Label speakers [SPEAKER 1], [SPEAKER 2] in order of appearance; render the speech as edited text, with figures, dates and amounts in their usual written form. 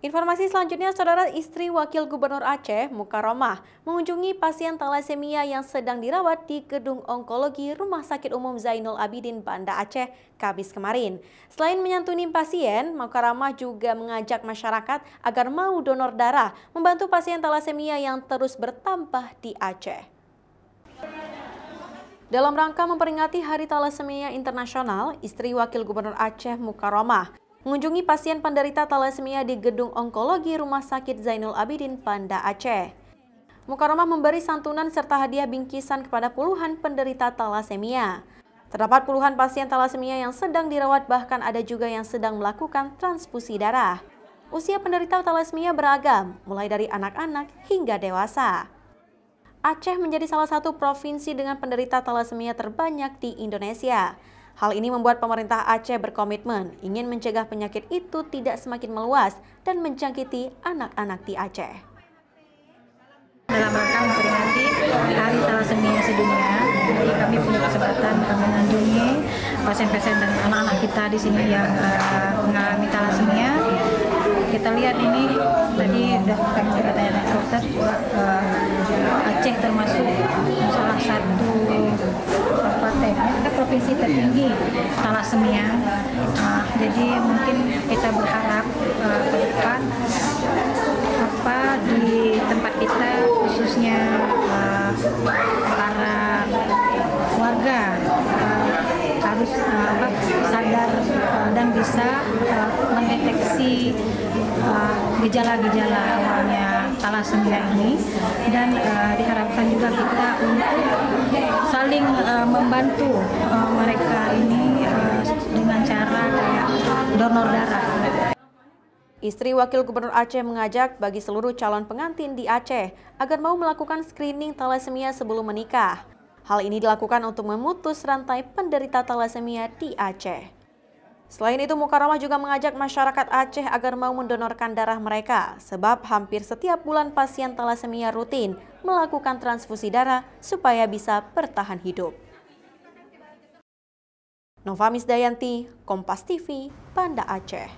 [SPEAKER 1] Informasi selanjutnya, saudara, istri Wakil Gubernur Aceh, Mukaromah, mengunjungi pasien talasemia yang sedang dirawat di Gedung Onkologi Rumah Sakit Umum Zainul Abidin, Banda Aceh, Kamis kemarin. Selain menyantuni pasien, Mukaromah juga mengajak masyarakat agar mau donor darah, membantu pasien talasemia yang terus bertambah di Aceh. Dalam rangka memperingati Hari Talasemia Internasional, istri Wakil Gubernur Aceh, Mukaromah, mengunjungi pasien penderita talasemia di Gedung Onkologi Rumah Sakit Zainul Abidin, Banda Aceh. Mukaromah memberi santunan serta hadiah bingkisan kepada puluhan penderita talasemia. Terdapat puluhan pasien talasemia yang sedang dirawat, bahkan ada juga yang sedang melakukan transfusi darah. Usia penderita talasemia beragam, mulai dari anak-anak hingga dewasa. Aceh menjadi salah satu provinsi dengan penderita talasemia terbanyak di Indonesia. Hal ini membuat pemerintah Aceh berkomitmen ingin mencegah penyakit itu tidak semakin meluas dan menjangkiti anak-anak di Aceh.
[SPEAKER 2] Dalam rangka memperingati Hari Talasemia Sedunia, jadi kami punya kesempatan mengunjungi pasien-pasien dan anak-anak kita di sini yang mengalami talasemia. Kita lihat ini tadi sudah kami tanya dokter, Aceh termasuk salah satu provinsi tertinggi talasemia. Jadi mungkin kita berharap ke depan di tempat kita, khususnya para warga harus sadar dan bisa mendeteksi gejala-gejala awalnya talasemia ini, dan diharapkan juga kita untuk saling membantu mereka ini dengan cara kayak donor darah.
[SPEAKER 1] Istri Wakil Gubernur Aceh mengajak bagi seluruh calon pengantin di Aceh agar mau melakukan screening talasemia sebelum menikah. Hal ini dilakukan untuk memutus rantai penderita talasemia di Aceh. Selain itu, Mukaromah juga mengajak masyarakat Aceh agar mau mendonorkan darah mereka, sebab hampir setiap bulan pasien talasemia rutin melakukan transfusi darah supaya bisa bertahan hidup. Nova Misdayanti, Kompas TV, Banda Aceh.